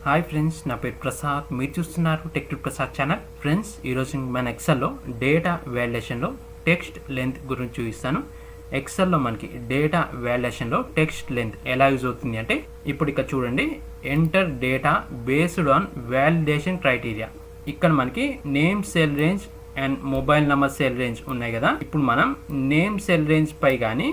Hi friends, నా పేరు ప్రసాద్. మీరు చూస్తున్నారు tech to Prasad channel. Friends, ఈరోజు మన ఎక్సెల్లో డేటా వాల్యుయేషన్లో టెక్స్ట్ లెంత్ గురించి చూపిస్తాను. ఎక్సెల్లో మనకి డేటా వాల్యుయేషన్లో టెక్స్ట్ లెంత్ ఎలా యూజ్ అవుతుంది అంటే, ఇప్పుడు ఇక్కడ చూడండి, enter data based on validation criteria. ఇక్కడ మనకి name cell range and mobile number cell range ఉన్నాయి కదా. ఇప్పుడు మనం నేమ్ సెల్ రేంజ్ పై కానీ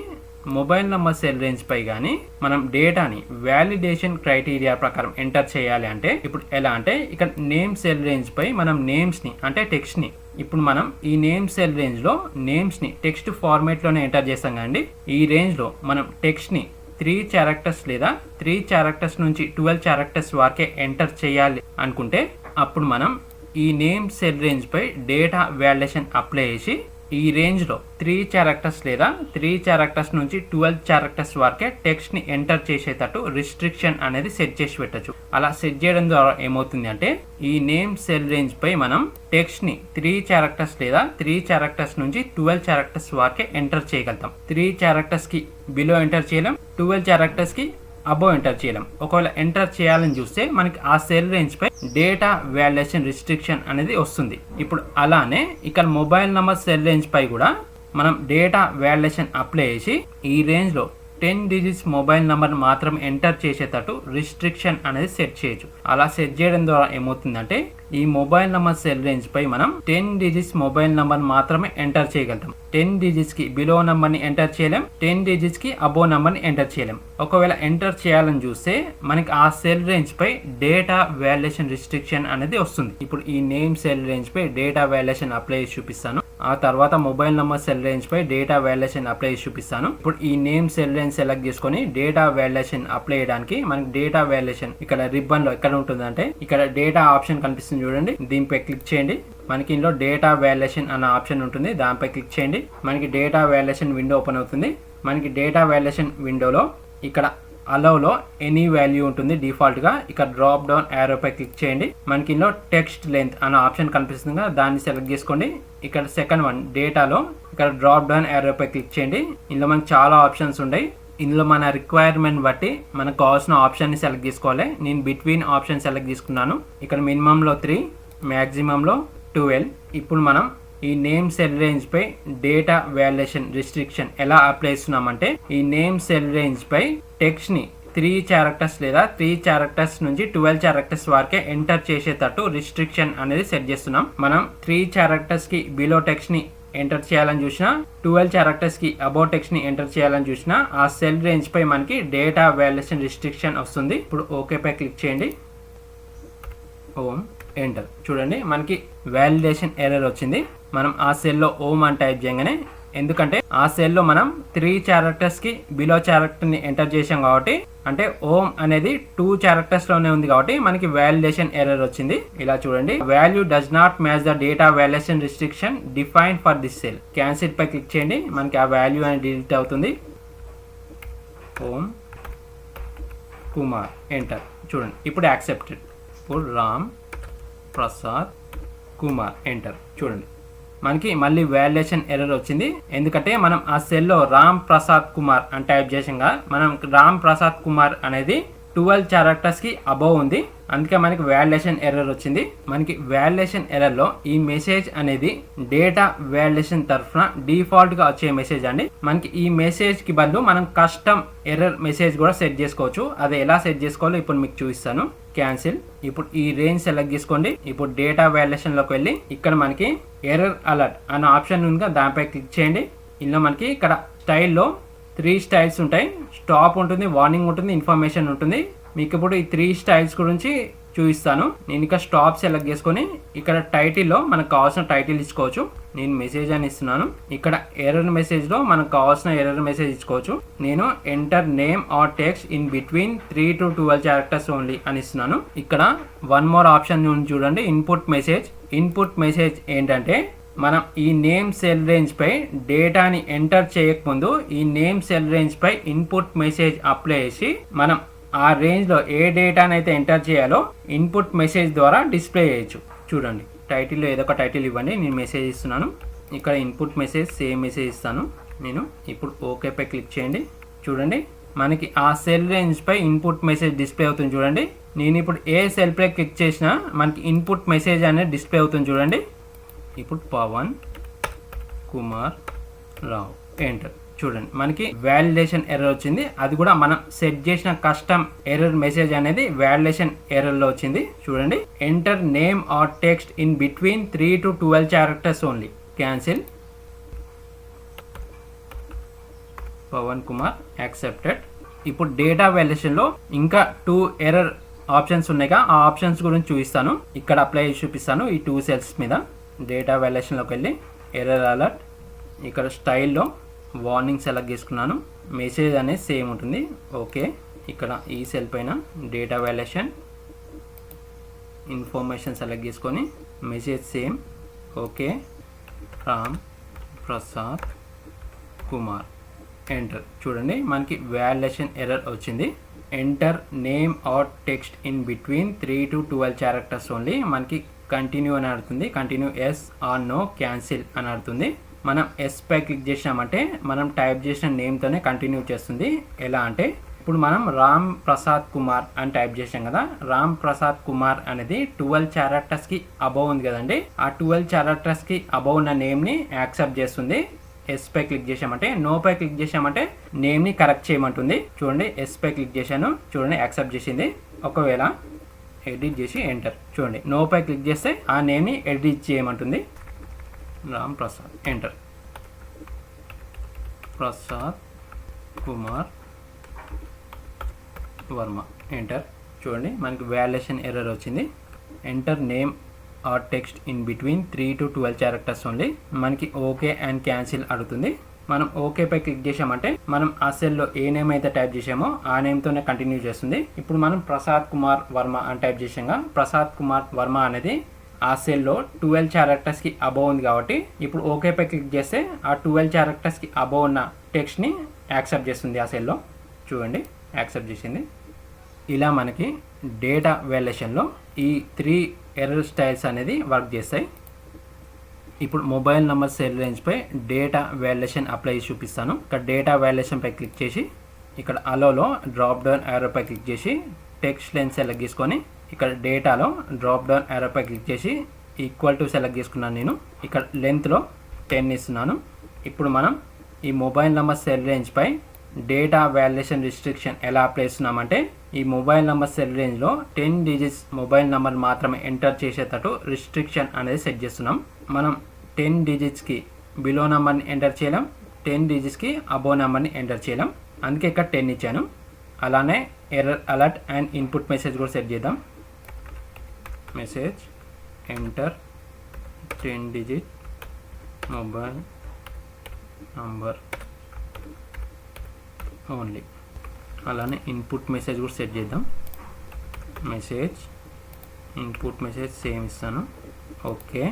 మొబైల్ నెంబర్ సెల్ రేంజ్ పై కానీ మనం డేటాని వాలిడేషన్ క్రైటీరియా ప్రకారం ఎంటర్ చేయాలి అంటే, ఇప్పుడు ఎలా అంటే, ఇక్కడ నేమ్ సెల్ రేంజ్ పై మనం నేమ్స్ని అంటే టెక్స్ట్ని ఇప్పుడు మనం ఈ నేమ్ సెల్ రేంజ్లో నేమ్స్ని టెక్స్ట్ ఫార్మేట్లోనే ఎంటర్ చేస్తాం కండి. ఈ రేంజ్లో మనం టెక్స్ట్ని 3 క్యారెక్టర్స్ లేదా 3 క్యారెక్టర్స్ నుంచి 12 క్యారెక్టర్స్ వరకే ఎంటర్ చేయాలి అనుకుంటే, అప్పుడు మనం ఈ నేమ్ సెల్ రేంజ్ పై డేటా వాలిడేషన్ అప్లై చేసి ఈ రేంజ్లో 3 క్యారెక్టర్స్ లేదా 3 క్యారెక్టర్స్ నుంచి 12 క్యారెక్టర్స్ వరకే టెక్స్ట్ని ఎంటర్ చేసేటట్టు రిస్ట్రిక్షన్ అనేది సెట్ చేసి పెట్టచ్చు. అలా సెట్ చేయడం ద్వారా ఏమవుతుంది అంటే, ఈ నేమ్ సెల్ రేంజ్ పై మనం టెక్స్ట్ని 3 క్యారెక్టర్స్ లేదా 3 క్యారెక్టర్స్ నుంచి 12 క్యారెక్టర్స్ వరకే ఎంటర్ చేయగలుగుతాం. 3 క్యారెక్టర్స్కి బిలో ఎంటర్ చేయలేం, 12 క్యారెక్టర్స్కి అబోవ్ ఎంటర్ చేయలేం. ఒకవేళ ఎంటర్ చేయాలని చూస్తే మనకి ఆ సెల్ రేంజ్ పై డేటా వాల్యుయేషన్ రిస్ట్రిక్షన్ అనేది వస్తుంది. ఇప్పుడు అలానే ఇక్కడ మొబైల్ నెంబర్ సెల్ రేంజ్ పై కూడా మనం డేటా వాల్యుయేషన్ అప్లై చేసి ఈ రేంజ్లో 10 డిజిట్స్ మొబైల్ నెంబర్ మాత్రం ఎంటర్ చేసేటట్టు రిస్ట్రిక్షన్ అనేది సెట్ చేయొచ్చు. అలా సెట్ చేయడం ద్వారా ఏమవుతుందంటే, ఈ మొబైల్ నెంబర్ సెల్ రేంజ్ పై మనం 10 డిజిట్స్ మొబైల్ నెంబర్ మాత్రమే ఎంటర్ చేయగలుగుతాం. 10 డిజిట్స్ కి బిలో నెంబర్ని ఎంటర్ చేయలేం, 10 డిజిట్స్ కి అబో నెంబర్ని ఎంటర్ చేయలేం. ఒకవేళ ఎంటర్ చేయాలని చూస్తే మనకి ఆ సెల్ రేంజ్ పై డేటా వాల్యుయేషన్ రిస్ట్రిక్షన్ అనేది వస్తుంది. ఇప్పుడు ఈ నేమ్ సెల్ రేంజ్ పై డేటా వాల్యుయేషన్ అప్లై చేసి చూపిస్తాను. ఆ తర్వాత మొబైల్ నెంబర్ సెల్ రేంజ్ పై డేటా వాల్యుయేషన్ అప్లై చేసి చూపిస్తాను. ఇప్పుడు ఈ నేమ్ సెల్ రేంజ్ సెలెక్ట్ చేసుకొని డేటా వాల్యుయేషన్ అప్లై చేయడానికి మనకి డేటా వాల్యుయేషన్ ఇక్కడ రిబ్బన్ లో ఎక్కడ ఉంటుందంటే, ఇక్కడ డేటా ఆప్షన్ కనిపిస్తుంది చూడండి, దీనిపై క్లిక్ చేయండి. మనకి ఇందులో డేటా వాల్యుయేషన్ అన్న ఆప్షన్ ఉంటుంది, దానిపై క్లిక్ చేయండి. మనకి డేటా వాల్యుయేషన్ విండో ఓపెన్ అవుతుంది. మనకి డేటా వాల్యుయేషన్ విండోలో ఇక్కడ అలౌలో ఎనీ వాల్యూ ఉంటుంది డిఫాల్ట్ గా. ఇక్కడ డ్రాప్ డౌన్ యారో పై క్లిక్ చేయండి. మనకి ఇందులో టెక్స్ట్ లెంత్ అన్న ఆప్షన్ కనిపిస్తుంది కదా, దాన్ని సెలెక్ట్ చేసుకోండి. ఇక్కడ సెకండ్ వన్ డేటాలో ఇక్కడ డ్రాప్ డౌన్ యారో పై క్లిక్ చేయండి. ఇందులో మనకి చాలా ఆప్షన్స్ ఉన్నాయి. ఇందులో మన రిక్వైర్మెంట్ బట్టి మనకు కావాల్సిన ఆప్షన్ని సెలెక్ట్ చేసుకోవాలి. నేను బిట్వీన్ ఆప్షన్ సెలెక్ట్ చేసుకున్నాను. ఇక్కడ మినిమంలో 3, మ్యాక్సిమంలో 12. ఇప్పుడు మనం ఈ నేమ్ సెల్ రేంజ్ పై డేటా వాల్యుయేషన్ రిస్ట్రిక్షన్ ఎలా అప్లై చేస్తున్నామంటే, ఈ నేమ్ సెల్ రేంజ్ పై టెక్స్ట్ ని 3 క్యారెక్టర్స్ లేదా 3 క్యారెక్టర్స్ నుంచి 12 క్యారెక్టర్స్ వరకే ఎంటర్ చేసేటట్టు రిస్ట్రిక్షన్ అనేది సెట్ చేస్తున్నాం. మనం 3 క్యారెక్టర్స్ కి బిలో టెక్స్ట్ ని ఎంటర్ చేయాలని చూసినా, 12 క్యారెక్టర్స్ కి అబౌవ్ టెక్స్ట్ ని ఎంటర్ చేయాలని చూసినా, ఆ సెల్ రేంజ్ పై మనకి డేటా వాల్యుయేషన్ రిస్ట్రిక్షన్ వస్తుంది. ఇప్పుడు ఓకే పై క్లిక్ చేయండి. ఓం ఎంటర్. చూడండి, మనకి వాలిడేషన్ ఎర్రర్ వచ్చింది. మనం ఆ సెల్లో ఓం అని టైప్ చేయగానే, ఎందుకంటే ఆ సెల్లో మనం 3 క్యారెక్టర్స్ కి బిలో క్యారెక్టర్ ని ఎంటర్ చేసాం కాబట్టి, అంటే ఓం అనేది 2 క్యారెక్టర్స్ లోనే ఉంది కాబట్టి మనకి వాలిడేషన్ ఎర్రర్ వచ్చింది. ఇలా చూడండి, value does not match the data valuation restriction defined for this cell. Cancel పై క్లిక్ చేయండి. మనకి ఆ వాల్యూ అనేది డిలీట్ అవుతుంది. ఓం కుమార్ ఎంటర్. చూడండి, ఇప్పుడు యాక్సెప్టెడ్. ఇప్పుడు రామ్ ప్రసాద్ కుమార్ ఎంటర్. చూడండి, మనకి మళ్ళీ వాల్యుయేషన్ ఎర్రర్ వచ్చింది. ఎందుకంటే మనం ఆ సెల్లో రామ్ ప్రసాద్ కుమార్ అని టైప్ చేసాంగా, మనం రామ్ ప్రసాద్ కుమార్ అనేది 12 క్యారెక్టర్స్ కి అబోవ్ ఉంది. అందుకే మనకి వాల్యుయేషన్ ఎర్రర్ వచ్చింది. మనకి వాల్యుయేషన్ ఎర్రర్ లో ఈ మెసేజ్ అనేది డేటా వాల్యుయేషన్ తరఫున డిఫాల్ట్ గా వచ్చే మెసేజ్ అండి. మనకి ఈ మెసేజ్ కి బదులు మనం కస్టమ్ ఎర్రర్ మెసేజ్ కూడా సెట్ చేసుకోవచ్చు. అది ఎలా సెట్ చేసుకోవాలో ఇప్పుడు మీకు చూపిస్తాను. క్యాన్సిల్. ఇప్పుడు ఈ రేంజ్ సెలెక్ట్ చేసుకోండి. ఇప్పుడు డేటా వాల్యుయేషన్ లోకి వెళ్ళి ఇక్కడ మనకి ఎర్రర్ అలర్ట్ అన్న ఆప్షన్ ఉంది, దానిపై క్లిక్ చేయండి. ఇందులో మనకి ఇక్కడ స్టైల్లో 3 స్టైల్స్ ఉంటాయి. స్టాప్ ఉంటుంది, వార్నింగ్ ఉంటుంది, ఇన్ఫర్మేషన్ ఉంటుంది. మీకు ఇప్పుడు ఈ 3 స్టైల్స్ గురించి చూపిస్తాను. నేను ఇక్కడ స్టాప్ సెలెక్ట్ చేసుకొని ఇక్కడ టైటిల్లో మనకు కావాల్సిన టైటిల్ ఇచ్చుకోవచ్చు. నేను మెసేజ్ అని ఇస్తున్నాను. ఇక్కడ ఎర్రర్ మెసేజ్ లో మనకు కావాల్సిన ఎర్రర్ మెసేజ్ ఇచ్చుకోవచ్చు. నేను enter name or text in between 3 to 12 characters only అని ఇస్తున్నాను. ఇక్కడ వన్ మోర్ ఆప్షన్ చూడండి, ఇన్పుట్ మెసేజ్. ఇన్పుట్ మెసేజ్ ఏంటంటే, మనం ఈ నేమ్ సెల్ రేంజ్ పై డేటాని ఎంటర్ చేయకముందు ఈ నేమ్ సెల్ రేంజ్ పై ఇన్పుట్ మెసేజ్ అప్లై చేసి మనం ఆ రేంజ్ లో ఏ డేటాని అయితే ఎంటర్ చేయాలో ఇన్పుట్ మెసేజ్ ద్వారా డిస్ప్లే చేయొచ్చు. చూడండి, టైటిల్లో ఏదో ఒక టైటిల్ ఇవ్వండి. నేను మెసేజ్ ఇస్తున్నాను. ఇక్కడ ఇన్పుట్ మెసేజ్ సేమ్ మెసేజ్ ఇస్తాను నేను. ఇప్పుడు ఓకే పై క్లిక్ చేయండి. చూడండి, మనకి ఆ సెల్ రేంజ్ పై ఇన్పుట్ మెసేజ్ డిస్ప్లే అవుతుంది చూడండి. నేను ఇప్పుడు ఏ సెల్పై క్లిక్ చేసినా మనకి ఇన్పుట్ మెసేజ్ అనేది డిస్ప్లే అవుతుంది చూడండి. ఇప్పుడు పవన్ కుమార్ రావు ఎంటర్. చూడండి మనకి వ్యాలిడేషన్ ఎర్రర్ వచ్చింది. అది కూడా మనం సెట్ చేసిన కస్టమ్ ఎర్రర్ మెసేజ్ అనేది వ్యాలిడేషన్ ఎర్రర్లో వచ్చింది. చూడండి, enter name or text in between 3 to 12 characters only. Cancel. Pavan Kumar accepted. ఇప్పుడు డేటా వ్యాలిడేషన్లో ఇంకా 2 ఎర్రర్ ఆప్షన్స్ ఉన్నాయిగా, ఆ ఆప్షన్స్ గురించి చూపిస్తాను. ఇక్కడ అప్లై చూపిస్తాను ఈ 2 సెల్స్ మీద. డేటా వ్యాలిడేషన్లోకి వెళ్ళి ఎర్రర్ అలర్ట్, ఇక్కడ స్టైల్లో వార్నింగ్ సెలెక్ట్ చేసుకున్నాను. మెసేజ్ అనేది సేమ్ ఉంటుంది. ఓకే, ఇక్కడ ఈ సెల్ పైన డేటా వ్యాలిడేషన్ ఇన్ఫర్మేషన్ సెలెక్ట్ చేసుకొని message same. Okay, Ram Prasad Kumar enter. చూడండి మనకి వ్యాలిడేషన్ ఎర్రర్ వచ్చింది. Enter name or text in between 3 to 12 characters only. మనకి కంటిన్యూ అని అడుగుతుంది. Continue yes or no, cancel అని అడుగుతుంది. మనం ఎస్ పై క్లిక్ చేసినామంటే మనం టైప్ చేసిన నేమ్తోనే కంటిన్యూ చేస్తుంది. ఎలా అంటే ఇప్పుడు మనం రామ్ ప్రసాద్ కుమార్ అని టైప్ చేసాం కదా, రామ్ ప్రసాద్ కుమార్ అనేది 12 క్యారెక్టర్స్కి అబౌవ్ ఉంది కదండి. ఆ 12 క్యారెక్టర్స్కి అబౌవ్ ఉన్న నేమ్ని యాక్సెప్ట్ చేస్తుంది. ఎస్ పై క్లిక్ చేసామంటే, నో పై క్లిక్ చేసామంటే నేమ్ని కరెక్ట్ చేయమంటుంది. చూడండి, ఎస్ పై క్లిక్ చేశాను, చూడండి యాక్సెప్ట్ చేసింది. ఒకవేళ ఎడిట్ చేసి ఎంటర్. చూడండి, నో పై క్లిక్ చేస్తే ఆ నేమ్ని ఎడిట్ చేయమంటుంది. రామ్ ప్రసాద్ ఎంటర్. ప్రసాద్ కుమార్ వర్మ ఎంటర్. చూడండి మనకి వ్యాలిడేషన్ ఎర్రర్ వచ్చింది. Enter name or text in between 3 to 12 characters only. మనకి ఓకే అండ్ క్యాన్సిల్ అడుగుతుంది. మనం ఓకే పై క్లిక్ చేసామంటే మనం ఆ సెల్లో ఏ నేమ్ అయితే టైప్ చేసామో ఆ నేమ్తోనే కంటిన్యూ చేస్తుంది. ఇప్పుడు మనం ప్రసాద్ కుమార్ వర్మ అని టైప్ చేసాం. ప్రసాద్ కుమార్ వర్మ అనేది ఆ సెల్లో 12 క్యారెక్టర్స్కి అబౌవ్ ఉంది కాబట్టి ఇప్పుడు ఓకే పై క్లిక్ చేస్తే ఆ 12 క్యారెక్టర్స్కి అబౌవ్ ఉన్న టెక్స్ట్ని యాక్సెప్ట్ చేస్తుంది ఆ సెల్లో. చూడండి యాక్సెప్ట్ చేసింది. ఇలా మనకి డేటా వ్యాలిడేషన్లో ఈ 3 ఎర్రర్ స్టైల్స్ అనేది వర్క్ చేస్తాయి. ఇప్పుడు మొబైల్ నెంబర్ సెల్ రేంజ్పై డేటా వ్యాలిడేషన్ అప్లై చూపిస్తాను. ఇక్కడ డేటా వ్యాలిడేషన్ పై క్లిక్ చేసి ఇక్కడ అలోలో డ్రాప్ డౌన్ యారో పై క్లిక్ చేసి టెక్స్ట్ లెన్స్ సెలెక్ట్ చేసుకొని ఇక్కడ డేటాలో డ్రాప్ డౌన్ యారో పై క్లిక్ చేసి ఈక్వల్ టు సెలెక్ట్ చేసుకున్నాను. నేను ఇక్కడ లెంత్లో 10 ఇస్తున్నాను. ఇప్పుడు మనం ఈ మొబైల్ నెంబర్ సెల్ రేంజ్పై డేటా వ్యాలిడేషన్ రిస్ట్రిక్షన్ ఎలా అప్లై చేస్తున్నామంటే, ఈ మొబైల్ నెంబర్ సెల్ రేంజ్లో 10 డిజిట్స్ మొబైల్ నెంబర్ మాత్రమే ఎంటర్ చేసేటట్టు రిస్ట్రిక్షన్ అనేది సెట్ చేస్తున్నాం. మనం 10 డిజిట్స్కి బిలో నెంబర్ని ఎంటర్ చేయలేం, 10 డిజిట్స్కి అబోవ్ నెంబర్ని ఎంటర్ చేయలేం. అందుకే ఇక్కడ 10 ఇచ్చాను. అలానే error alert and input message కూడా సెట్ చేద్దాం. Message enter 10 digit mobile number only. అలానే ఇన్పుట్ మెసేజ్ కూడా సెట్ చేద్దాం. మెసేజ్ ఇన్పుట్ మెసేజ్ సేమ్ ఇస్తాను. ఓకే,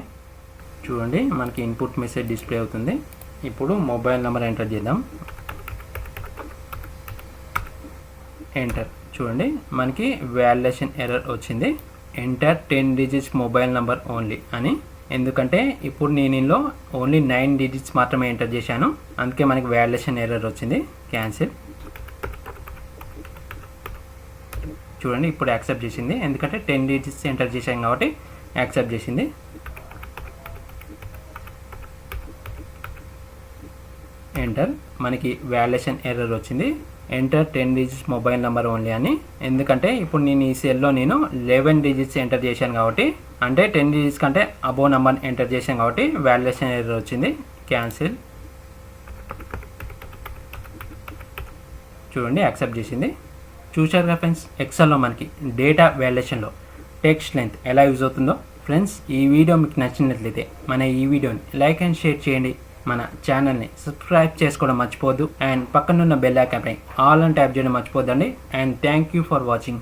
చూడండి మనకి ఇన్పుట్ మెసేజ్ డిస్ప్లే అవుతుంది. ఇప్పుడు మొబైల్ నెంబర్ ఎంటర్ చేద్దాం. ఎంటర్. చూడండి మనకి వ్యాలిడేషన్ ఎర్రర్ వచ్చింది. Enter 10 digits mobile number only అని. ఎందుకంటే ఇప్పుడు నేను ఇందులో ఓన్లీ 9 డిజిట్స్ మాత్రమే ఎంటర్ చేశాను, అందుకే మనకి వ్యాలిడేషన్ ఎర్రర్ వచ్చింది. క్యాన్సిల్. చూడండి ఇప్పుడు యాక్సెప్ట్ చేసింది, ఎందుకంటే 10 డిజిట్స్ ఎంటర్ చేశాం కాబట్టి యాక్సెప్ట్ చేసింది. ఎంటర్. మనకి వ్యాలిడేషన్ ఎర్రర్ వచ్చింది. Enter 10 digits mobile number only అని. ఎందుకంటే ఇప్పుడు నేను ఈ సెల్లో 11 డిజిట్స్ ఎంటర్ చేశాను కాబట్టి, అంటే 10 డిజిట్స్ కంటే అబోవ్ నెంబర్ ఎంటర్ చేశాను కాబట్టి వ్యాలిడేషన్ ఎర్రర్ వచ్చింది. క్యాన్సిల్. చూడండి యాక్సెప్ట్ చేసింది. చూశారుగా ఫ్రెండ్స్, ఎక్సెల్లో మనకి డేటా వ్యాలిడేషన్లో టెక్స్ట్ లెంత్ ఎలా యూజ్ అవుతుందో. ఫ్రెండ్స్, ఈ వీడియో మీకు నచ్చినట్లయితే మన ఈ వీడియోని లైక్ అండ్ షేర్ చేయండి. మన ఛానల్ని సబ్స్క్రైబ్ చేసుకోవడం మర్చిపోద్దు. అండ్ పక్కనున్న బెల్ ఐకాన్పై ఆల్ అని ట్యాప్ చేయడం మర్చిపోద్దండి. And thank you for watching.